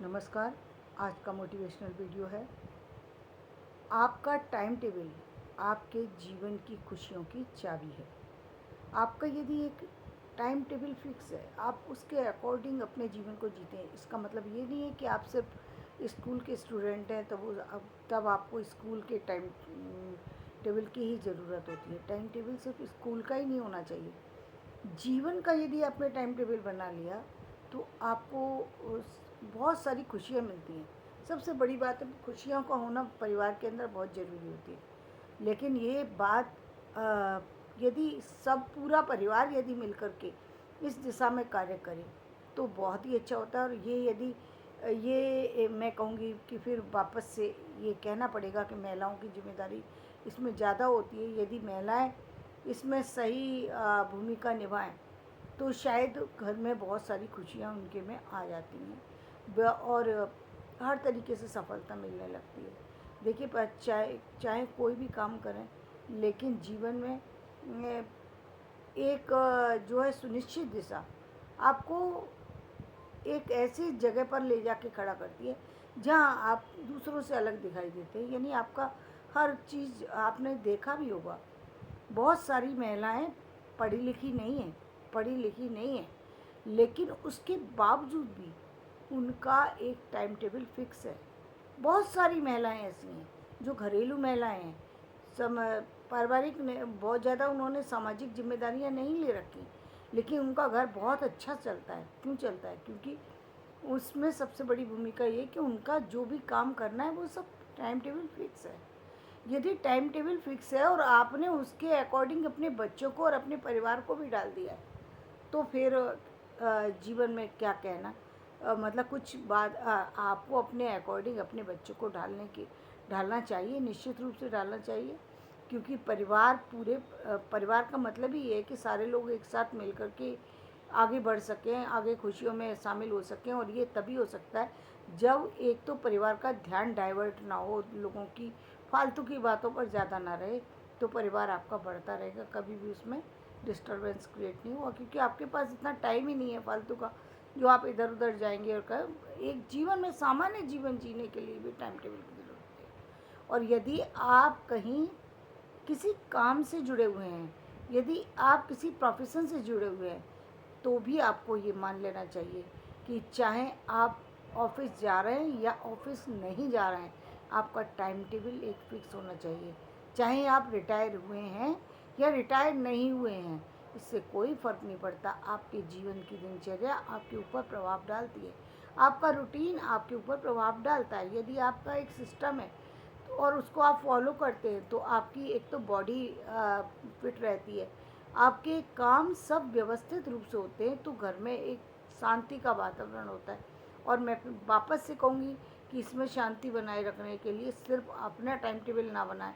नमस्कार। आज का मोटिवेशनल वीडियो है। आपका टाइम टेबल आपके जीवन की खुशियों की चाबी है। आपका यदि एक टाइम टेबल फिक्स है, आप उसके अकॉर्डिंग अपने जीवन को जीते हैं। इसका मतलब ये नहीं है कि आप सिर्फ स्कूल के स्टूडेंट हैं तब आपको स्कूल के टाइम टेबल की ही ज़रूरत होती है। टाइम टेबल सिर्फ स्कूल का ही नहीं होना चाहिए। जीवन का यदि आपने टाइम टेबल बना लिया तो आपको बहुत सारी खुशियाँ मिलती हैं। सबसे बड़ी बात है, खुशियों का होना परिवार के अंदर बहुत ज़रूरी होती है। लेकिन ये बात यदि सब पूरा परिवार यदि मिल कर के इस दिशा में कार्य करे तो बहुत ही अच्छा होता है। और ये यदि मैं कहूँगी कि फिर वापस से ये कहना पड़ेगा कि महिलाओं की जिम्मेदारी इसमें ज़्यादा होती है। यदि महिलाएं इसमें सही भूमिका निभाएं तो शायद घर में बहुत सारी खुशियाँ उनके में आ जाती हैं और हर तरीके से सफलता मिलने लगती है। देखिए, चाहे चाहे कोई भी काम करें, लेकिन जीवन में एक जो है सुनिश्चित दिशा आपको एक ऐसी जगह पर ले जाके खड़ा करती है जहाँ आप दूसरों से अलग दिखाई देते हैं। यानी आपका हर चीज़, आपने देखा भी होगा, बहुत सारी महिलाएं पढ़ी लिखी नहीं हैं, लेकिन उसके बावजूद भी उनका एक टाइम टेबल फिक्स है। बहुत सारी महिलाएं ऐसी हैं जो घरेलू महिलाएं हैं, सम पारिवारिक ने बहुत ज़्यादा उन्होंने सामाजिक जिम्मेदारियां नहीं ले रखी, लेकिन उनका घर बहुत अच्छा चलता है। क्यों चलता है? क्योंकि उसमें सबसे बड़ी भूमिका ये कि उनका जो भी काम करना है वो सब टाइम टेबल फिक्स है। यदि टाइम टेबल फिक्स है और आपने उसके अकॉर्डिंग अपने बच्चों को और अपने परिवार को भी डाल दिया है, तो फिर जीवन में क्या कहना। मतलब कुछ बात आपको अपने अकॉर्डिंग अपने बच्चों को ढालना चाहिए, निश्चित रूप से डालना चाहिए। क्योंकि परिवार का मतलब ही ये है कि सारे लोग एक साथ मिल कर के आगे बढ़ सकें, आगे खुशियों में शामिल हो सकें। और ये तभी हो सकता है जब एक तो परिवार का ध्यान डाइवर्ट ना हो, लोगों की फालतू की बातों पर ज़्यादा ना रहे, तो परिवार आपका बढ़ता रहेगा, कभी भी उसमें डिस्टर्बेंस क्रिएट नहीं हुआ। क्योंकि आपके पास इतना टाइम ही नहीं है फालतू का जो आप इधर उधर जाएंगे। और एक जीवन में सामान्य जीवन जीने के लिए भी टाइम टेबल की ज़रूरत है। और यदि आप कहीं किसी काम से जुड़े हुए हैं, यदि आप किसी प्रोफेशन से जुड़े हुए हैं, तो भी आपको ये मान लेना चाहिए कि चाहे आप ऑफिस जा रहे हैं या ऑफिस नहीं जा रहे हैं, आपका टाइम टेबल एक फिक्स होना चाहिए। चाहे आप रिटायर हुए हैं या रिटायर नहीं हुए हैं, इससे कोई फ़र्क नहीं पड़ता। आपके जीवन की दिनचर्या आपके ऊपर प्रभाव डालती है, आपका रूटीन आपके ऊपर प्रभाव डालता है। यदि आपका एक सिस्टम है और उसको आप फॉलो करते हैं तो आपकी एक तो बॉडी फिट रहती है, आपके काम सब व्यवस्थित रूप से होते हैं, तो घर में एक शांति का वातावरण होता है। और मैं वापस से कहूँगी कि इसमें शांति बनाए रखने के लिए सिर्फ अपना टाइम टेबल ना बनाएं।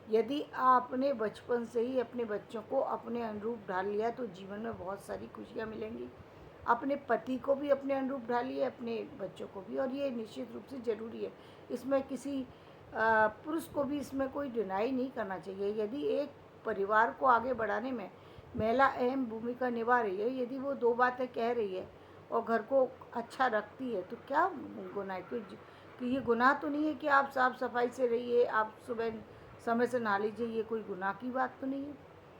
यदि आपने बचपन से ही अपने बच्चों को अपने अनुरूप ढाल लिया तो जीवन में बहुत सारी खुशियाँ मिलेंगी। अपने पति को भी अपने अनुरूप ढालिए, अपने बच्चों को भी, और ये निश्चित रूप से ज़रूरी है। इसमें किसी पुरुष को भी इसमें कोई डिनाई नहीं करना चाहिए। यदि एक परिवार को आगे बढ़ाने में महिला अहम भूमिका निभा रही है, यदि वो दो बातें कह रही है और घर को अच्छा रखती है, तो क्या गुनाह है? कि ये गुनाह तो नहीं है कि आप साफ़ सफाई से रहिए, आप सुबह समय से नहा लीजिए, ये कोई गुनाह की बात तो नहीं है।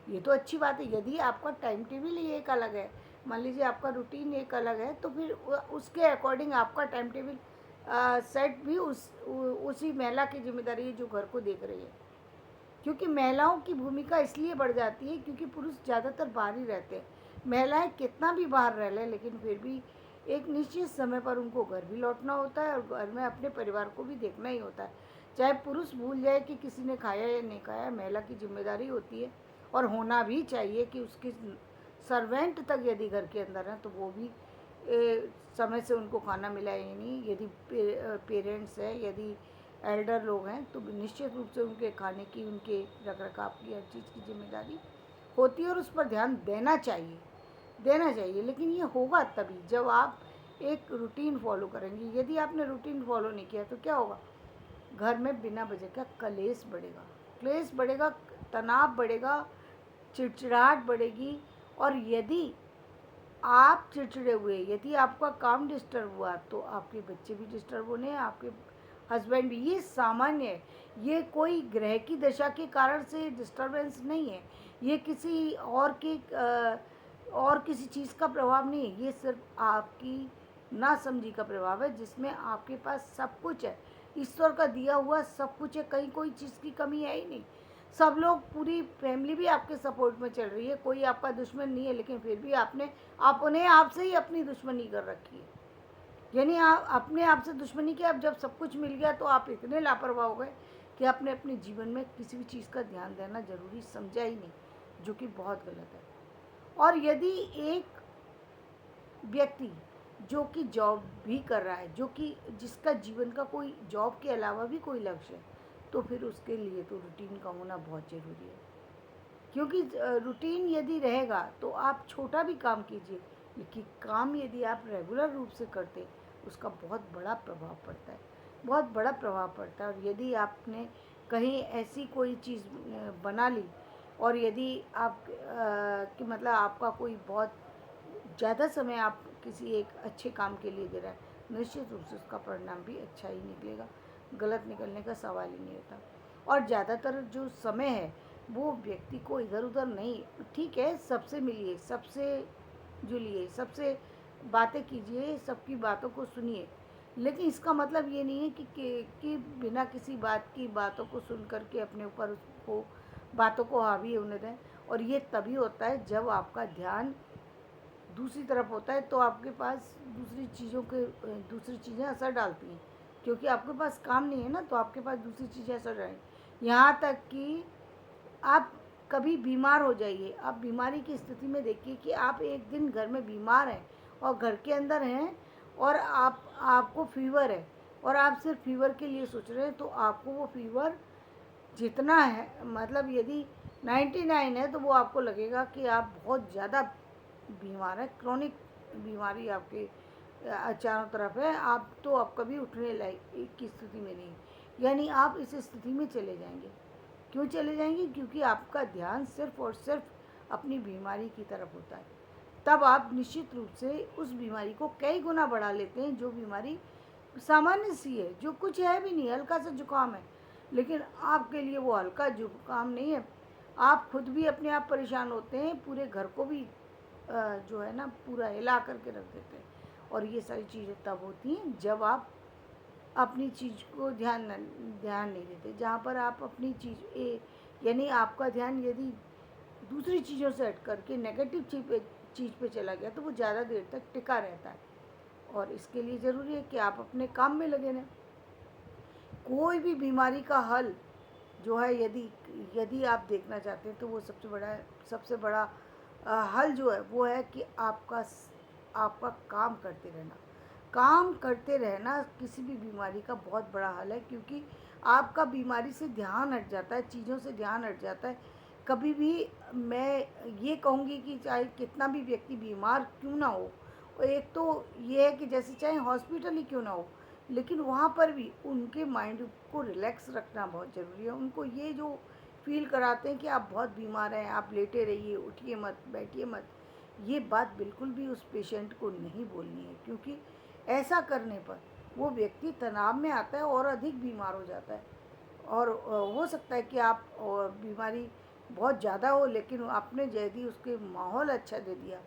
ये तो अच्छी बात है। यदि आपका टाइम टेबल ही एक अलग है, मान लीजिए आपका रूटीन एक अलग है, तो फिर उसके अकॉर्डिंग आपका टाइम टेबल सेट भी उसी महिला की जिम्मेदारी है जो घर को देख रही है। क्योंकि महिलाओं की भूमिका इसलिए बढ़ जाती है क्योंकि पुरुष ज़्यादातर बाहर ही रहते हैं। महिलाएं कितना भी बाहर रह लें, लेकिन फिर भी एक निश्चित समय पर उनको घर भी लौटना होता है और घर में अपने परिवार को भी देखना ही होता है। चाहे पुरुष भूल जाए कि किसी ने खाया या नहीं खाया, महिला की जिम्मेदारी होती है। और होना भी चाहिए कि उसकी सर्वेंट तक यदि घर के अंदर हैं तो वो भी समय से उनको खाना मिला या नहीं। यदि पेरेंट्स हैं, यदि एल्डर लोग हैं, तो निश्चित रूप से उनके खाने की, उनके रखरखाव की, हर चीज़ की जिम्मेदारी होती है और उस पर ध्यान देना चाहिए। लेकिन ये होगा तभी जब आप एक रूटीन फॉलो करेंगे। यदि आपने रूटीन फॉलो नहीं किया तो क्या होगा? घर में बिना वजह का क्लेश बढ़ेगा, तनाव बढ़ेगा, चिड़चिड़ाहट बढ़ेगी। और यदि आप चिड़चिड़े हुए, यदि आपका काम डिस्टर्ब हुआ तो आपके बच्चे भी डिस्टर्ब होने हैं, आपके हस्बैंड भी। ये सामान्य है, ये कोई ग्रह की दशा के कारण से डिस्टर्बेंस नहीं है, ये किसी और किसी चीज़ का प्रभाव नहीं है, ये सिर्फ आपकी नासमझी का प्रभाव है, जिसमें आपके पास सब कुछ है, ईश्वर का दिया हुआ सब कुछ है, कहीं कोई चीज़ की कमी है ही नहीं। सब लोग, पूरी फैमिली भी आपके सपोर्ट में चल रही है, कोई आपका दुश्मन नहीं है, लेकिन फिर भी आपने आपसे ही अपनी दुश्मनी कर रखी है। यानी आप अपने आप से दुश्मनी की। अब जब सब कुछ मिल गया तो आप इतने लापरवाह हो गए कि आपने अपने जीवन में किसी भी चीज़ का ध्यान देना जरूरी समझा ही नहीं, जो कि बहुत गलत है। और यदि एक व्यक्ति जो कि जॉब भी कर रहा है, जो कि जिसका जीवन का कोई जॉब के अलावा भी कोई लक्ष्य है, तो फिर उसके लिए तो रूटीन का होना बहुत ज़रूरी है। क्योंकि रूटीन यदि रहेगा तो आप छोटा भी काम कीजिए, लेकिन काम यदि आप रेगुलर रूप से करते, उसका बहुत बड़ा प्रभाव पड़ता है, बहुत बड़ा प्रभाव पड़ता है। और यदि आपने कहीं ऐसी कोई चीज़ बना ली, और यदि आप कि मतलब आपका कोई बहुत ज़्यादा समय आप किसी एक अच्छे काम के लिए दे रहा है, निश्चित रूप से उसका परिणाम भी अच्छा ही निकलेगा, गलत निकलने का सवाल ही नहीं होता। और ज़्यादातर जो समय है वो व्यक्ति को इधर उधर नहीं, ठीक है, सबसे मिलिए, सबसे जुलिए, सबसे बातें कीजिए, सबकी बातों को सुनिए, लेकिन इसका मतलब ये नहीं है कि बिना किसी बात की बातों को सुन करके अपने ऊपर उसको बातों को हावी होने दें। और ये तभी होता है जब आपका ध्यान दूसरी तरफ होता है, तो आपके पास दूसरी चीज़ें असर डालती हैं, क्योंकि आपके पास काम नहीं है ना, तो आपके पास दूसरी चीज़ें असर डालें। यहाँ तक कि आप कभी बीमार हो जाइए, आप बीमारी की स्थिति में देखिए कि आप एक दिन घर में बीमार हैं और घर के अंदर हैं, और आपको फीवर है, और आप सिर्फ फीवर के लिए सोच रहे हैं, तो आपको वो फीवर जितना है, मतलब यदि 99 है तो वो आपको लगेगा कि आप बहुत ज़्यादा बीमार हैं, क्रोनिक बीमारी आपके चारों तरफ है, आप तो अब कभी उठने लायक की स्थिति में नहीं, यानी आप इस स्थिति में चले जाएंगे। क्यों चले जाएंगे? क्योंकि आपका ध्यान सिर्फ और सिर्फ अपनी बीमारी की तरफ होता है। तब आप निश्चित रूप से उस बीमारी को कई गुना बढ़ा लेते हैं, जो बीमारी सामान्य सी है, जो कुछ है भी नहीं, हल्का सा जुकाम है, लेकिन आपके लिए वो हल्का जुकाम नहीं है, आप खुद भी अपने आप परेशान होते हैं, पूरे घर को भी जो है ना पूरा हिला करके रख देते हैं। और ये सारी चीज़ें तब होती हैं जब आप अपनी चीज़ को ध्यान नहीं देते। जहाँ पर आप अपनी यानी आपका ध्यान यदि दूसरी चीज़ों से हट करके नेगेटिव चीज़ पे चला गया, तो वो ज़्यादा देर तक टिका रहता है। और इसके लिए ज़रूरी है कि आप अपने काम में लगे रहें। कोई भी बीमारी का हल जो है, यदि आप देखना चाहते हैं, तो वो सबसे बड़ा हल जो है वो है कि आपका काम करते रहना। काम करते रहना किसी भी बीमारी का बहुत बड़ा हल है, क्योंकि आपका बीमारी से ध्यान हट जाता है, चीज़ों से ध्यान हट जाता है। कभी भी मैं ये कहूँगी कि चाहे कितना भी व्यक्ति बीमार क्यों ना हो, और एक तो ये है कि जैसे चाहे हॉस्पिटल ही क्यों ना हो, लेकिन वहाँ पर भी उनके माइंड को रिलैक्स रखना बहुत ज़रूरी है। उनको ये जो फील कराते हैं कि आप बहुत बीमार हैं, आप लेटे रहिए, उठिए मत, बैठिए मत, ये बात बिल्कुल भी उस पेशेंट को नहीं बोलनी है, क्योंकि ऐसा करने पर वो व्यक्ति तनाव में आता है और अधिक बीमार हो जाता है। और हो सकता है कि आप बीमारी बहुत ज़्यादा हो, लेकिन आपने यदि उसके माहौल अच्छा दे दिया,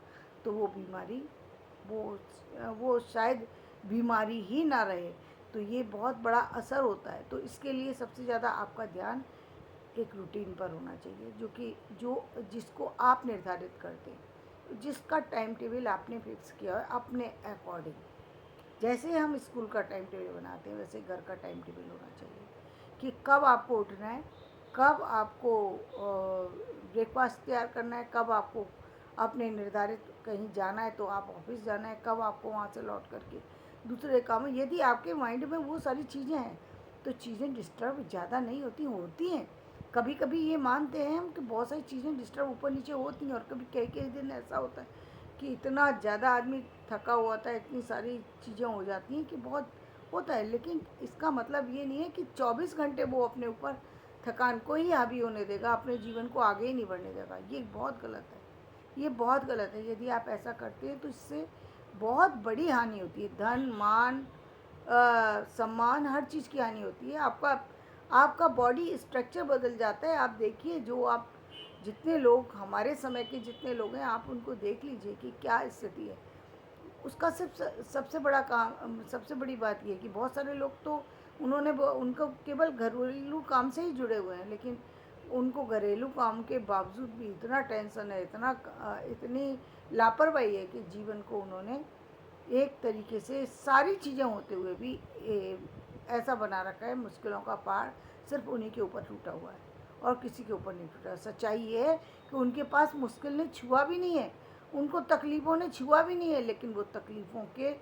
तो वो बीमारी वो शायद बीमारी ही ना रहे। तो ये बहुत बड़ा असर होता है। तो इसके लिए सबसे ज़्यादा आपका ध्यान एक रूटीन पर होना चाहिए, जिसको आप निर्धारित करते हैं, जिसका टाइम टेबल आपने फिक्स किया है अपने अकॉर्डिंग। जैसे हम स्कूल का टाइम टेबल बनाते हैं, वैसे घर का टाइम टेबल होना चाहिए कि कब आपको उठना है, कब आपको ब्रेकफास्ट तैयार करना है, कब आपको अपने निर्धारित कहीं जाना है तो आप ऑफिस जाना है, कब आपको वहाँ से लौट करके दूसरे काम है। यदि आपके माइंड में वो सारी चीज़ें हैं, तो चीज़ें डिस्टर्ब ज़्यादा नहीं होती हैं। कभी कभी ये मानते हैं हम कि बहुत सारी चीज़ें डिस्टर्ब ऊपर नीचे होती हैं, और कभी कई दिन ऐसा होता है कि इतना ज़्यादा आदमी थका हुआ था, इतनी सारी चीज़ें हो जाती हैं कि बहुत होता है। लेकिन इसका मतलब ये नहीं है कि 24 घंटे वो अपने ऊपर थकान को ही हावी होने देगा, अपने जीवन को आगे ही नहीं बढ़ने देगा। ये बहुत गलत है। ये बहुत गलत है। यदि आप ऐसा करते हैं तो इससे बहुत बड़ी हानि होती है, धन, मान, सम्मान, हर चीज़ की हानि होती है। आपका आपका बॉडी स्ट्रक्चर बदल जाता है। आप देखिए, जो आप जितने लोग हमारे समय के जितने लोग हैं, आप उनको देख लीजिए कि क्या स्थिति है। उसका सबसे बड़ा काम, सबसे बड़ी बात ये है कि बहुत सारे लोग तो उनको केवल घरेलू काम से ही जुड़े हुए हैं, लेकिन उनको घरेलू काम के बावजूद भी इतना टेंशन है, इतनी लापरवाही है कि जीवन को उन्होंने एक तरीके से सारी चीज़ें होते हुए भी ऐसा बना रखा है, मुश्किलों का पहाड़ सिर्फ उन्हीं के ऊपर टूटा हुआ है और किसी के ऊपर नहीं टूटा। सच्चाई ये है कि उनके पास मुश्किल ने छुआ भी नहीं है, उनको तकलीफ़ों ने छुआ भी नहीं है, लेकिन वो तकलीफ़ों के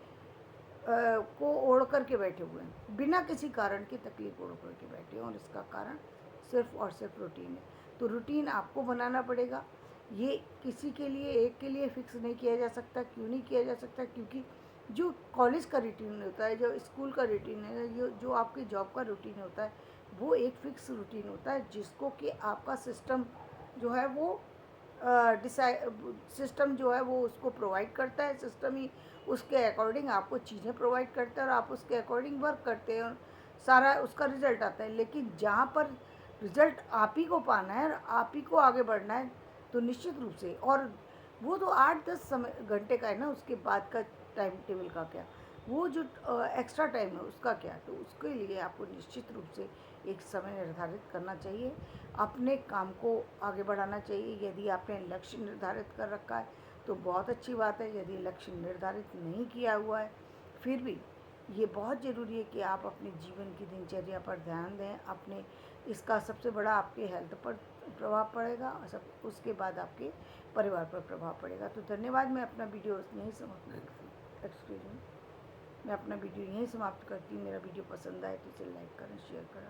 को ओढ़ कर के बैठे हुए हैं, बिना किसी कारण की तकलीफ़ ओढ़ कर के बैठे हैं, और इसका कारण सिर्फ और सिर्फ रूटीन है। तो रूटीन आपको बनाना पड़ेगा। ये किसी के लिए, एक के लिए फिक्स नहीं किया जा सकता। क्यों नहीं किया जा सकता? क्योंकि जो कॉलेज का रूटीन होता है, जो स्कूल का रूटीन है, जो आपकी जॉब का रूटीन होता है, वो एक फिक्स रूटीन होता है, जिसको कि आपका सिस्टम जो है वो सिस्टम जो है वो उसको प्रोवाइड करता है। सिस्टम ही उसके अकॉर्डिंग आपको चीज़ें प्रोवाइड करता है और आप उसके अकॉर्डिंग वर्क करते हैं और सारा उसका रिजल्ट आता है। लेकिन जहाँ पर रिजल्ट आप ही को पाना है और आप ही को आगे बढ़ना है, तो निश्चित रूप से, और वो तो 8-10 घंटे का है ना, उसके बाद का टाइम टेबल का क्या, वो जो एक्स्ट्रा टाइम है उसका क्या, तो उसके लिए आपको निश्चित रूप से एक समय निर्धारित करना चाहिए, अपने काम को आगे बढ़ाना चाहिए। यदि आपने लक्ष्य निर्धारित कर रखा है तो बहुत अच्छी बात है। यदि लक्ष्य निर्धारित नहीं किया हुआ है, फिर भी ये बहुत ज़रूरी है कि आप अपने जीवन की दिनचर्या पर ध्यान दें। अपने इसका सबसे बड़ा आपके हेल्थ पर प्रभाव पड़ेगा और सब उसके बाद आपके परिवार पर प्रभाव पड़ेगा। तो धन्यवाद। मैं अपना वीडियो यहीं समाप्त एक्सक्यूज मी मैं अपना वीडियो यहीं समाप्त करती हूँ। मेरा वीडियो पसंद आए तो इसे लाइक करें, शेयर करें।